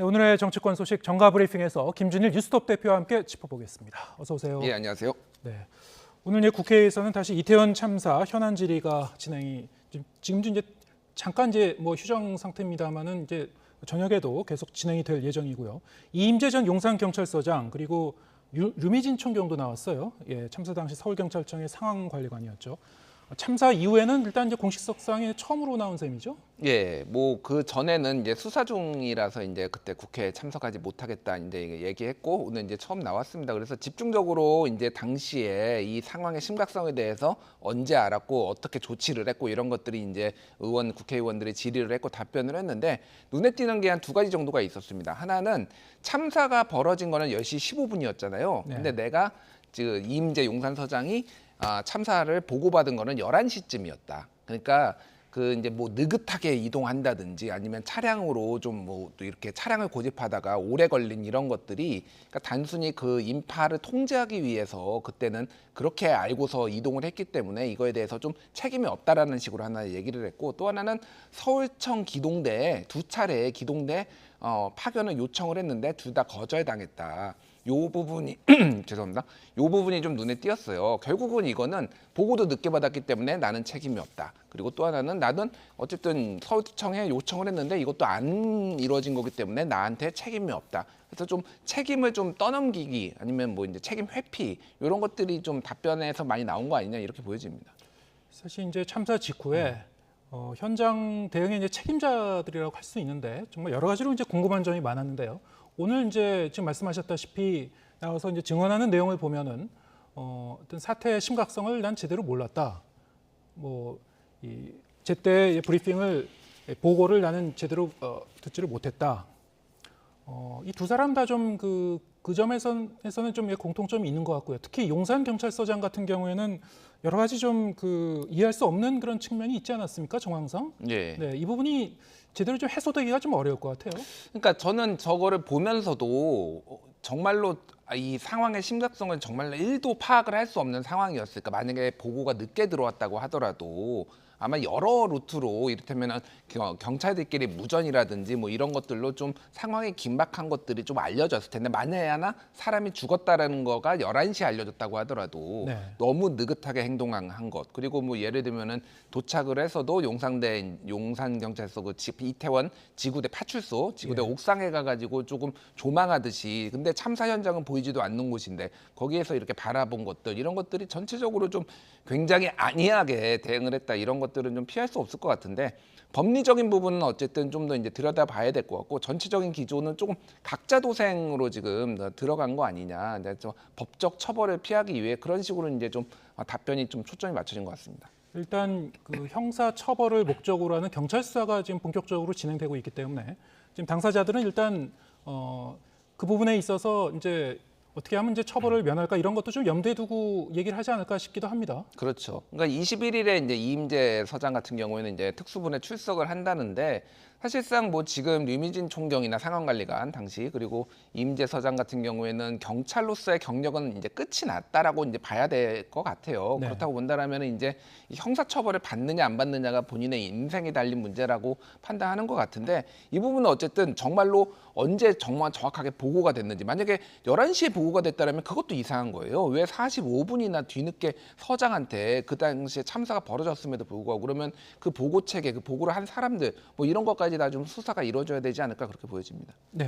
네, 오늘의 정치권 소식 정가 브리핑에서 김준일 뉴스톱 대표와 함께 짚어보겠습니다. 어서 오세요. 예, 안녕하세요. 네, 오늘 이제 국회에서는 다시 이태원 참사 현안 질의가 진행이 지금도 이제 잠깐 이제 뭐 휴정 상태입니다만은 이제 저녁에도 계속 진행이 될 예정이고요. 이임재 전 용산경찰서장 그리고 류미진 총경도 나왔어요. 예, 참사 당시 서울경찰청의 상황관리관이었죠. 참사 이후에는 일단 이제 공식석상에 처음으로 나온 셈이죠. 예, 뭐 그 전에는 이제 수사 중이라서 이제 그때 국회에 참석하지 못하겠다 이제 얘기했고 오늘 이제 처음 나왔습니다. 그래서 집중적으로 이제 당시에 이 상황의 심각성에 대해서 언제 알았고 어떻게 조치를 했고 이런 것들이 이제 국회의원들이 질의를 했고 답변을 했는데 눈에 띄는 게 한 두 가지 정도가 있었습니다. 하나는 참사가 벌어진 거는 10시 15분이었잖아요. 네. 근데 내가 지금 이임재 용산서장이 참사를 보고받은 거는 11시쯤이었다. 그러니까 그 이제 뭐 느긋하게 이동한다든지 아니면 차량으로 좀 뭐 또 이렇게 차량을 고집하다가 오래 걸린 이런 것들이 그러니까 단순히 그 인파를 통제하기 위해서 그때는 그렇게 알고서 이동을 했기 때문에 이거에 대해서 좀 책임이 없다라는 식으로 하나 얘기를 했고 또 하나는 서울청 기동대에 두 차례 기동대 파견을 요청을 했는데 둘 다 거절당했다. 요 부분이 죄송합니다. 요 부분이 좀 눈에 띄었어요. 결국은 이거는 보고도 늦게 받았기 때문에 나는 책임이 없다. 그리고 또 하나는 나는 어쨌든 서울청에 요청을 했는데 이것도 안 이루어진 거기 때문에 나한테 책임이 없다. 그래서 좀 책임을 좀 떠넘기기 아니면 뭐 이제 책임 회피 이런 것들이 좀 답변에서 많이 나온 거 아니냐 이렇게 보여집니다. 사실 이제 참사 직후에 현장 대응의 이제 책임자들이라고 할 수 있는데 정말 여러 가지로 이제 궁금한 점이 많았는데요. 오늘 이제 지금 말씀하셨다시피 나와서 이제 증언하는 내용을 보면은 어떤 사태의 심각성을 난 제대로 몰랐다. 뭐 이 제때 브리핑을 보고를 나는 제대로 듣지를 못했다. 이 두 사람 다 좀 그 점에서는 좀 공통점이 있는 것 같고요. 특히 용산 경찰서장 같은 경우에는 여러 가지 좀 이해할 수 없는 그런 측면이 있지 않았습니까, 정황상? 예. 네, 이 부분이 제대로 좀 해소되기가 좀 어려울 것 같아요. 그러니까 저는 저거를 보면서도 정말로 이 상황의 심각성을 정말로 1도 파악을 할 수 없는 상황이었을까. 만약에 보고가 늦게 들어왔다고 하더라도 아마 여러 루트로 이를테면 경찰들끼리 무전이라든지 뭐 이런 것들로 좀 상황이 긴박한 것들이 좀 알려졌을 텐데 만에 하나 사람이 죽었다라는 거가 11시에 알려졌다고 하더라도 네. 너무 느긋하게 행동한 것 그리고 뭐 예를 들면은 도착을 해서도 용산경찰서 그 이태원 지구대 파출소 지구대 예. 옥상에 가가지고 조금 조망하듯이 근데 참사 현장은 보이지도 않는 곳인데 거기에서 이렇게 바라본 것들 이런 것들이 전체적으로 좀 굉장히 안이하게 대응을 했다 이런 것들은 좀 피할 수 없을 것 같은데 법리적인 부분은 어쨌든 좀 더 이제 들여다봐야 될 것 같고 전체적인 기조는 조금 각자 도생으로 지금 들어간 거 아니냐 이제 좀 법적 처벌을 피하기 위해 그런 식으로 이제 좀 답변이 좀 초점이 맞춰진 것 같습니다. 일단 그 형사 처벌을 목적으로 하는 경찰 수사가 지금 본격적으로 진행되고 있기 때문에 지금 당사자들은 일단 그 부분에 있어서 이제 어떻게 하면 이제 처벌을 면할까 이런 것도 좀 염두에 두고 얘기를 하지 않을까 싶기도 합니다. 그렇죠. 그러니까 21일에 이제 이임재 서장 같은 경우에는 이제 특수본에 출석을 한다는데 사실상 뭐 지금 류미진 총경이나 상황관리관 당시 그리고 이임재 서장 같은 경우에는 경찰로서의 경력은 이제 끝이 났다라고 이제 봐야 될 것 같아요. 네. 그렇다고 본다라면 이제 이 형사처벌을 받느냐 안 받느냐가 본인의 인생에 달린 문제라고 판단하는 것 같은데 이 부분은 어쨌든 정말로 언제 정말 정확하게 보고가 됐는지 만약에 11시에 보고가 됐다면 그것도 이상한 거예요. 왜 45분이나 뒤늦게 서장한테 그 당시에 참사가 벌어졌음에도 불구하고 그러면 그 보고 체계, 그 보고를 한 사람들 뭐 이런 것까지 다 좀 수사가 이루어져야 되지 않을까 그렇게 보여집니다. 네.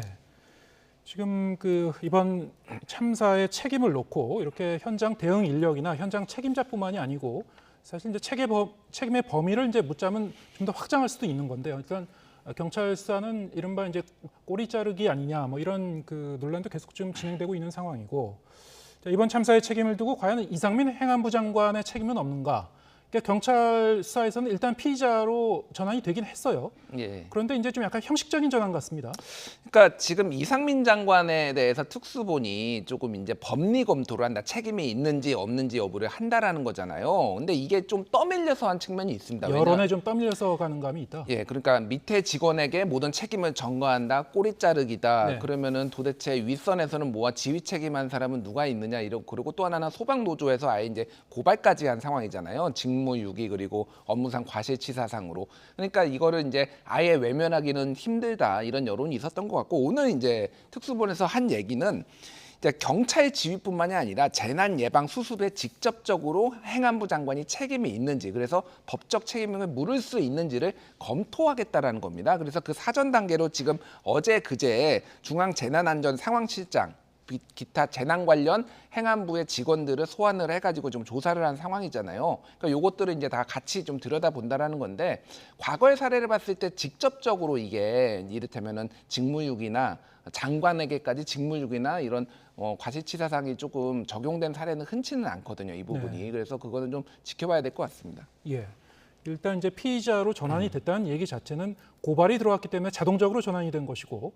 지금 이번 참사의 책임을 놓고 이렇게 현장 대응 인력이나 현장 책임자뿐만이 아니고 사실 이제 책임의 범위를 이제 묻자면 좀 더 확장할 수도 있는 건데요. 일단 경찰 수사는 이른바 이제 꼬리 자르기 아니냐 뭐 이런 그 논란도 계속 좀 진행되고 있는 상황이고 이번 참사의 책임을 두고 과연 이상민 행안부 장관의 책임은 없는가? 그러니까 경찰 수사에서는 일단 피의자로 전환이 되긴 했어요. 예. 그런데 이제 좀 약간 형식적인 전환 같습니다. 그러니까 지금 이상민 장관에 대해서 특수본이 조금 이제 법리 검토를 한다. 책임이 있는지 없는지 여부를 한다라는 거잖아요. 근데 이게 좀 떠밀려서 한 측면이 있습니다. 여론에 좀 떠밀려서 가는 감이 있다. 예, 그러니까 밑에 직원에게 모든 책임을 전가한다, 꼬리 자르기다. 네. 그러면은 도대체 윗선에서는 뭐와 지휘 책임한 사람은 누가 있느냐 이러고 그리고 또 하나는 소방 노조에서 아예 이제 고발까지 한 상황이잖아요. 직무 직무유기 그리고 업무상 과실치사상으로. 그러니까 이거를 이제 아예 외면하기는 힘들다 이런 여론이 있었던 것 같고, 오늘 이제 특수본에서 한 얘기는 이제 경찰 지휘뿐만이 아니라 재난 예방 수습에 직접적으로 행안부 장관이 책임이 있는지, 그래서 법적 책임을 물을 수 있는지를 검토하겠다라는 겁니다. 그래서 그 사전 단계로 지금 어제 그제 중앙재난안전상황실장 기타 재난 관련 행안부의 직원들을 소환을 해가지고 좀 조사를 한 상황이잖아요. 그러니까 요것들을 이제 다 같이 좀 들여다본다라는 건데, 과거의 사례를 봤을 때 직접적으로 이게 이를테면은 직무유기나 장관에게까지 직무유기나 이런 과실치사상이 조금 적용된 사례는 흔치는 않거든요, 이 부분이. 네. 그래서 그거는 좀 지켜봐야 될 것 같습니다. 예. 일단 이제 피의자로 전환이 됐다는 얘기 자체는 고발이 들어왔기 때문에 자동적으로 전환이 된 것이고,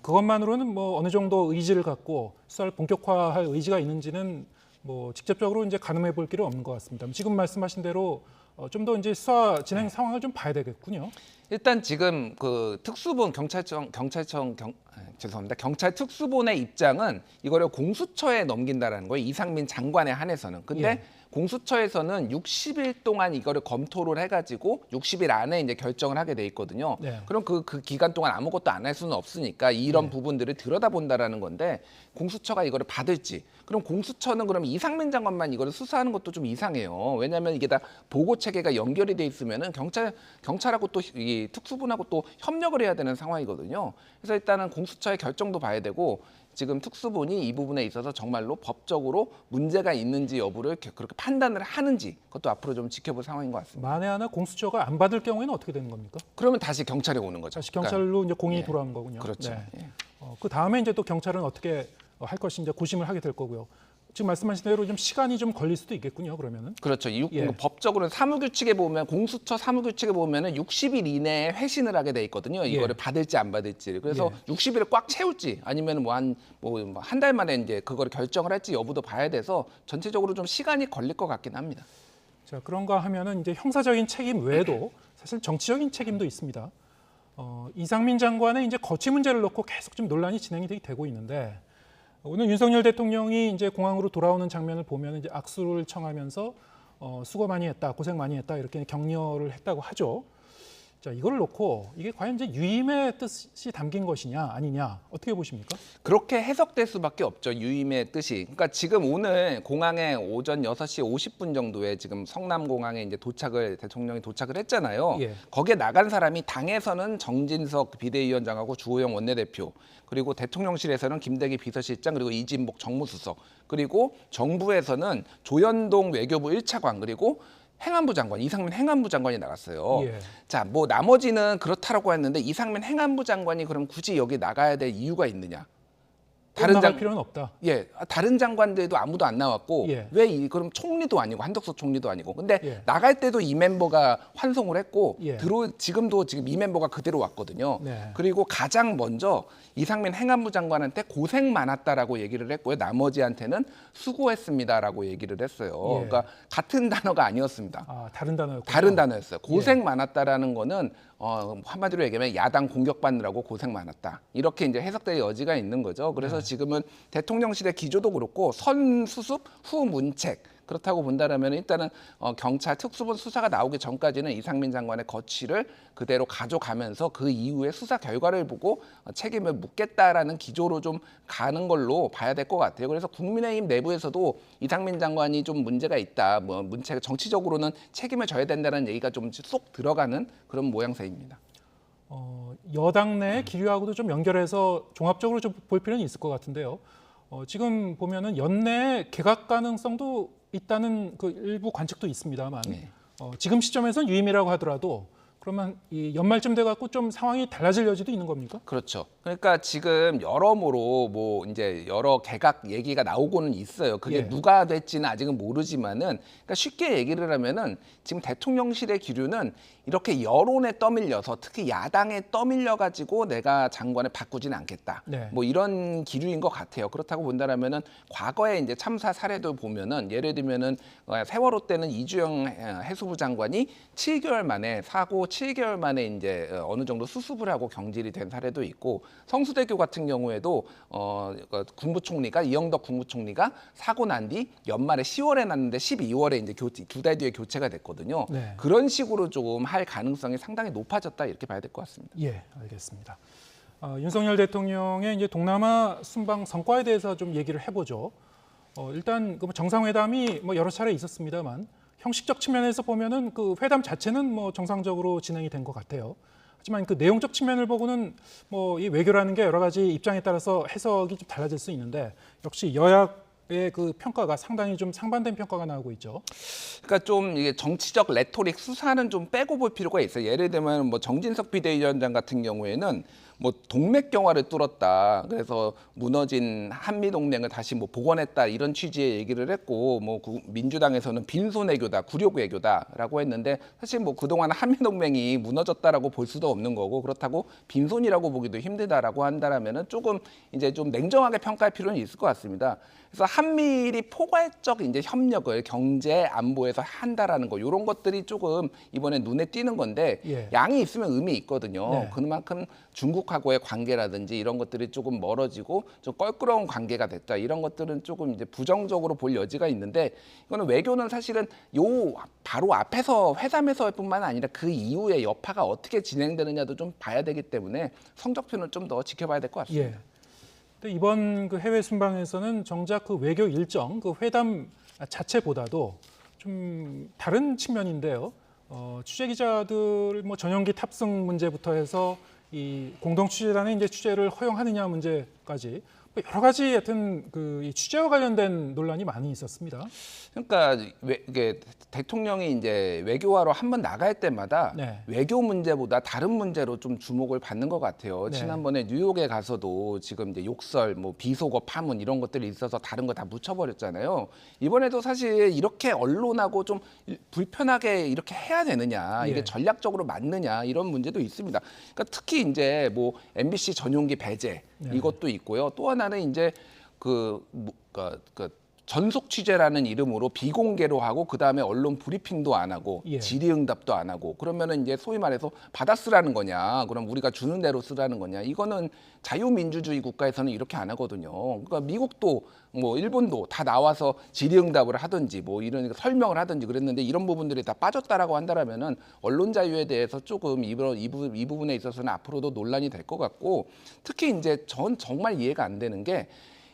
그것만으로는 뭐 어느 정도 의지를 갖고 수사를 본격화할 의지가 있는지는 뭐 직접적으로 이제 가늠해 볼 길은 없는 것 같습니다. 지금 말씀하신 대로 좀 더 이제 수사 진행 상황을 좀 봐야 되겠군요. 일단 지금 그 특수본 죄송합니다. 경찰 특수본의 입장은 이거를 공수처에 넘긴다라는 거예요. 이상민 장관에 한해서는. 근데 예. 공수처에서는 60일 동안 이거를 검토를 해가지고 60일 안에 이제 결정을 하게 돼 있거든요. 네. 그럼 그 기간 동안 아무것도 안 할 수는 없으니까 이런 네. 부분들을 들여다본다라는 건데, 공수처가 이거를 받을지, 그럼 공수처는 그럼 이상민 장관만 이거를 수사하는 것도 좀 이상해요. 왜냐하면 이게 다 보고 체계가 연결이 돼 있으면은 경찰하고 또 이 특수본하고 또 협력을 해야 되는 상황이거든요. 그래서 일단은 공수처의 결정도 봐야 되고, 지금 특수본이 이 부분에 있어서 정말로 법적으로 문제가 있는지 여부를 그렇게 판단을 하는지, 그것도 앞으로 좀 지켜볼 상황인 것 같습니다. 만에 하나 공수처가 안 받을 경우에는 어떻게 되는 겁니까? 그러면 다시 경찰에 오는 거죠. 다시 경찰로 이제 공이 예. 돌아오는 거군요. 그렇죠. 네. 예. 그 다음에 이제 또 경찰은 어떻게 할 것인지 고심을 하게 될 거고요. 지금 말씀하신 대로 좀 시간이 좀 걸릴 수도 있겠군요. 그러면은. 그렇죠. 예. 법적으로는 사무규칙에 보면, 공수처 사무규칙에 보면은 60일 이내에 회신을 하게 돼 있거든요. 이거를 예. 받을지 안 받을지. 그래서 60일을 꽉 채울지 아니면 뭐 한 달 만에 이제 그거를 결정을 할지 여부도 봐야 돼서 전체적으로 좀 시간이 걸릴 것 같긴 합니다. 자, 그런가 하면은 이제 형사적인 책임 외에도 사실 정치적인 책임도 있습니다. 이상민 장관의 이제 거취 문제를 놓고 계속 좀 논란이 진행이 되고 있는데, 오늘 윤석열 대통령이 이제 공항으로 돌아오는 장면을 보면 이제 악수를 청하면서 수고 많이 했다, 고생 많이 했다 이렇게 격려를 했다고 하죠. 자, 이걸 놓고 이게 과연 이제 유임의 뜻이 담긴 것이냐 아니냐 어떻게 보십니까? 그렇게 해석될 수밖에 없죠. 유임의 뜻이. 그러니까 지금 오늘 공항에 오전 6시 50분 정도에 지금 성남공항에 이제 대통령이 도착을 했잖아요. 예. 거기에 나간 사람이 당에서는 정진석 비대위원장하고 주호영 원내대표, 그리고 대통령실에서는 김대기 비서실장, 그리고 이진복 정무수석, 그리고 정부에서는 조현동 외교부 1차관, 그리고 행안부 장관, 이상민 행안부 장관이 나갔어요. 예. 자, 뭐 나머지는 그렇다라고 했는데, 이상민 행안부 장관이 그럼 굳이 여기 나가야 될 이유가 있느냐? 나갈 필요는 없다. 예, 다른 장관들도 아무도 안 나왔고, 예. 그럼 총리도 아니고 한덕수 총리도 아니고, 근데 예. 나갈 때도 이 멤버가 환송을 했고, 예. 지금도 이 멤버가 그대로 왔거든요. 네. 그리고 가장 먼저 이상민 행안부 장관한테 고생 많았다라고 얘기를 했고요, 나머지한테는 수고했습니다라고 얘기를 했어요. 예. 그러니까 같은 단어가 아니었습니다. 아, 다른 단어였군요. 다른 단어였어요. 고생 많았다라는 거는 한마디로 얘기하면 야당 공격받느라고 고생 많았다, 이렇게 이제 해석될 여지가 있는 거죠. 그래서 지금은 대통령실의 기조도 그렇고 선수습 후 문책, 그렇다고 본다면 일단은 경찰 특수본 수사가 나오기 전까지는 이상민 장관의 거취를 그대로 가져가면서 그 이후에 수사 결과를 보고 책임을 묻겠다라는 기조로 좀 가는 걸로 봐야 될 것 같아요. 그래서 국민의힘 내부에서도 이상민 장관이 좀 문제가 있다, 뭐 문책 정치적으로는 책임을 져야 된다는 얘기가 좀 쏙 들어가는 그런 모양새입니다. 여당 내 기류하고도 좀 연결해서 종합적으로 좀 볼 필요는 있을 것 같은데요. 지금 보면은 연내 개각 가능성도 있다는 그 일부 관측도 있습니다만, 네. 지금 시점에서는 유임이라고 하더라도 그러면 이 연말쯤 돼 갖고 좀 상황이 달라질 여지도 있는 겁니까? 그렇죠. 그러니까 지금 여러모로 뭐 이제 여러 개각 얘기가 나오고는 있어요. 그게 예. 누가 될지는 아직은 모르지만은, 그러니까 쉽게 얘기를 하면은 지금 대통령실의 기류는 이렇게 여론에 떠밀려서, 특히 야당에 떠밀려 가지고 내가 장관을 바꾸지는 않겠다. 네. 뭐 이런 기류인 것 같아요. 그렇다고 본다면은 과거에 이제 참사 사례들 보면은, 예를 들면은 세월호 때는 이주영 해수부 장관이 7개월 만에 사고 7개월 만에 이제 어느 정도 수습을 하고 경질이 된 사례도 있고 성수대교 같은 경우에도 국무총리가 이영덕 국무총리가 사고 난 뒤 연말에 10월에 났는데 12월에 이제 2달 뒤에 교체가 됐거든요. 네. 그런 식으로 조금 할 가능성이 상당히 높아졌다 이렇게 봐야 될 것 같습니다. 예, 알겠습니다. 윤석열 대통령의 이제 동남아 순방 성과에 대해서 좀 얘기를 해보죠. 일단 그 정상회담이 뭐 여러 차례 있었습니다만 형식적 측면에서 보면은 그 회담 자체는 뭐 정상적으로 진행이 된 것 같아요. 하지만 그 내용적 측면을 보고는 뭐 이 외교라는 게 여러 가지 입장에 따라서 해석이 좀 달라질 수 있는데 역시 여야의 그 평가가 상당히 좀 상반된 평가가 나오고 있죠. 그러니까 좀 이게 정치적 레토릭 수사는 좀 빼고 볼 필요가 있어요. 예를 들면 뭐 정진석 비대위원장 같은 경우에는 뭐 동맥 경화를 뚫었다. 그래서 무너진 한미 동맹을 다시 뭐 복원했다 이런 취지의 얘기를 했고 뭐 민주당에서는 빈손 외교다, 굴욕 외교다라고 했는데 사실 뭐 그동안 한미 동맹이 무너졌다라고 볼 수도 없는 거고 그렇다고 빈손이라고 보기도 힘들다라고 한다라면은 조금 이제 좀 냉정하게 평가할 필요는 있을 것 같습니다. 그래서 한미일이 포괄적 이제 협력을 경제 안보에서 한다라는 거 이런 것들이 조금 이번에 눈에 띄는 건데 예. 양이 있으면 의미 있거든요. 네. 그만큼 중국하고의 관계라든지 이런 것들이 조금 멀어지고 좀 껄끄러운 관계가 됐다. 이런 것들은 조금 이제 부정적으로 볼 여지가 있는데 이거는 외교는 사실은 요 바로 앞에서 회담에서뿐만 아니라 그 이후에 여파가 어떻게 진행되느냐도 좀 봐야 되기 때문에 성적표는 좀 더 지켜봐야 될 것 같습니다. 예. 근데 이번 그 해외 순방에서는 정작 그 외교 일정, 그 회담 자체보다도 좀 다른 측면인데요. 취재 기자들 뭐 전용기 탑승 문제부터 해서 이 공동 취재단의 이제 취재를 허용하느냐 문제까지 뭐 여러 가지 하여튼 그 이 취재와 관련된 논란이 많이 있었습니다. 그러니까 이게 대통령이 이제 외교하러 한번 나갈 때마다 네. 외교 문제보다 다른 문제로 좀 주목을 받는 것 같아요. 네. 지난번에 뉴욕에 가서도 지금 이제 욕설, 뭐 비속어 파문 이런 것들이 있어서 다른 거 다 묻혀버렸잖아요. 이번에도 사실 이렇게 언론하고 좀 불편하게 이렇게 해야 되느냐, 예. 이게 전략적으로 맞느냐 이런 문제도 있습니다. 그러니까 특히 이제 뭐 MBC 전용기 배제 네. 이것도 있고요. 또 하나는 이제 그 전속 취재라는 이름으로 비공개로 하고 그 다음에 언론 브리핑도 안 하고 예. 질의응답도 안 하고 그러면은 이제 소위 말해서 받아 쓰라는 거냐? 그럼 우리가 주는 대로 쓰라는 거냐? 이거는 자유민주주의 국가에서는 이렇게 안 하거든요. 그러니까 미국도 뭐 일본도 다 나와서 질의응답을 하든지 뭐 이런 설명을 하든지 그랬는데 이런 부분들이 다 빠졌다라고 한다라면은 언론 자유에 대해서 조금 이 부분에 있어서는 앞으로도 논란이 될 것 같고 특히 이제 전 정말 이해가 안 되는 게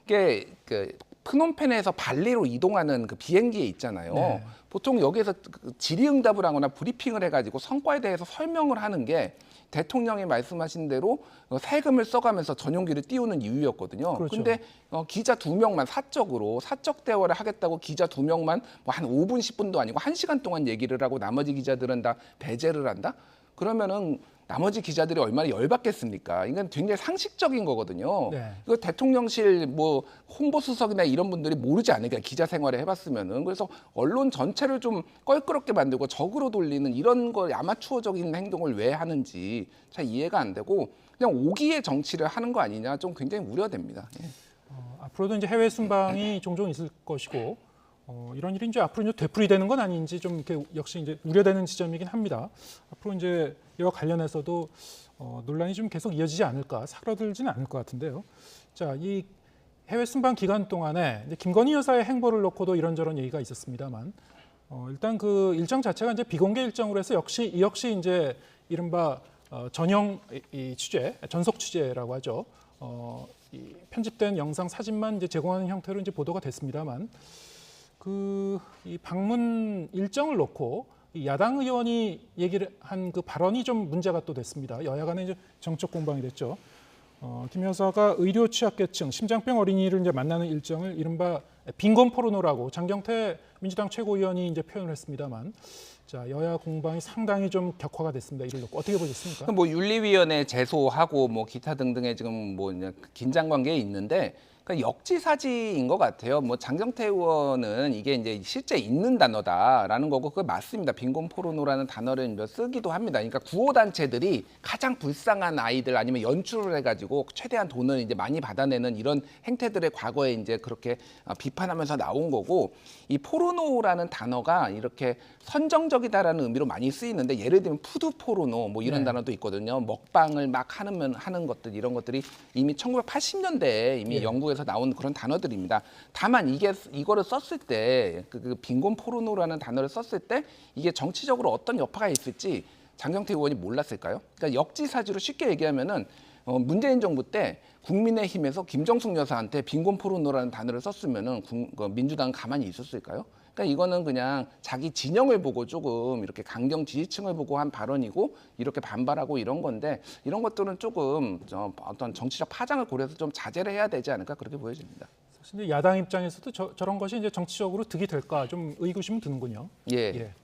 이게 그 프놈펜에서 발리로 이동하는 그 비행기에 있잖아요. 네. 보통 여기에서 질의응답을 하거나 브리핑을 해가지고 성과에 대해서 설명을 하는 게 대통령이 말씀하신 대로 세금을 써가면서 전용기를 띄우는 이유였거든요. 그렇죠. 근데 기자 2명만 사적 대화를 하겠다고 기자 2명만 뭐 한 5분, 10분도 아니고 1시간 동안 얘기를 하고 나머지 기자들은 다 배제를 한다? 그러면은 나머지 기자들이 얼마나 열받겠습니까? 이건 굉장히 상식적인 거거든요. 네. 이거 대통령실 뭐 홍보수석이나 이런 분들이 모르지 않으니까 기자 생활을 해봤으면은 그래서 언론 전체를 좀 껄끄럽게 만들고 적으로 돌리는 이런 거 아마추어적인 행동을 왜 하는지 잘 이해가 안 되고 그냥 오기의 정치를 하는 거 아니냐 좀 굉장히 우려됩니다. 예. 앞으로도 이제 해외 순방이 종종 있을 것이고 이런 일이 이제 앞으로 이제 되풀이되는 건 아닌지 좀 이렇게 역시 이제 우려되는 지점이긴 합니다. 앞으로 이제 이와 관련해서도 논란이 좀 계속 이어지지 않을까, 사그라들지는 않을 것 같은데요. 자, 이 해외 순방 기간 동안에 이제 김건희 여사의 행보를 놓고도 이런저런 얘기가 있었습니다만 일단 그 일정 자체가 이제 비공개 일정으로 해서 역시 이제 이른바 전용 이 취재, 전속 취재라고 하죠. 이 편집된 영상, 사진만 이제 제공하는 형태로 이제 보도가 됐습니다만. 이 방문 일정을 놓고 이 야당 의원이 얘기를 한 그 발언이 좀 문제가 또 됐습니다. 여야 간에 이제 정적 공방이 됐죠. 김 여사가 의료 취약계층, 심장병 어린이를 이제 만나는 일정을 이른바 빈곤 포르노라고 장경태 민주당 최고위원이 이제 표현을 했습니다만, 자 여야 공방이 상당히 좀 격화가 됐습니다. 이를 놓고 어떻게 보셨습니까? 뭐 윤리위원회 제소하고 뭐 기타 등등의 지금 뭐 긴장 관계에 있는데. 그러니까 역지사지인 것 같아요. 뭐 장경태 의원은 이게 이제 실제 있는 단어다라는 거고 그거 맞습니다. 빈곤 포르노라는 단어를 쓰기도 합니다. 그러니까 구호 단체들이 가장 불쌍한 아이들 아니면 연출을 해가지고 최대한 돈을 이제 많이 받아내는 이런 행태들의 과거에 이제 그렇게 비판하면서 나온 거고 이 포르노라는 단어가 이렇게 선정적이다라는 의미로 많이 쓰이는데 예를 들면 푸드 포르노 뭐 이런 네. 단어도 있거든요. 먹방을 막 하는 것들 이런 것들이 이미 1980년대에 이미 예. 영국에서 나온 그런 단어들입니다. 다만 이거를 썼을 때 그 빈곤 포르노라는 단어를 썼을 때 이게 정치적으로 어떤 여파가 있을지 장경태 의원이 몰랐을까요? 그러니까 역지사지로 쉽게 얘기하면은 문재인 정부 때 국민의힘에서 김정숙 여사한테 빈곤 포르노라는 단어를 썼으면은 민주당은 가만히 있었을까요? 그러니까 이거는 그냥 자기 진영을 보고 조금 이렇게 강경 지지층을 보고 한 발언이고 이렇게 반발하고 이런 건데 이런 것들은 조금 어떤 정치적 파장을 고려해서 좀 자제를 해야 되지 않을까 그렇게 보여집니다. 사실 이제 야당 입장에서도 저런 것이 이제 정치적으로 득이 될까 좀 의구심은 드는군요. 예. 예,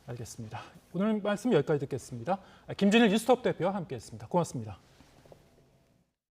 알겠습니다. 오늘 말씀 여기까지 듣겠습니다. 김준일 뉴스톱 대표와 함께했습니다. 고맙습니다.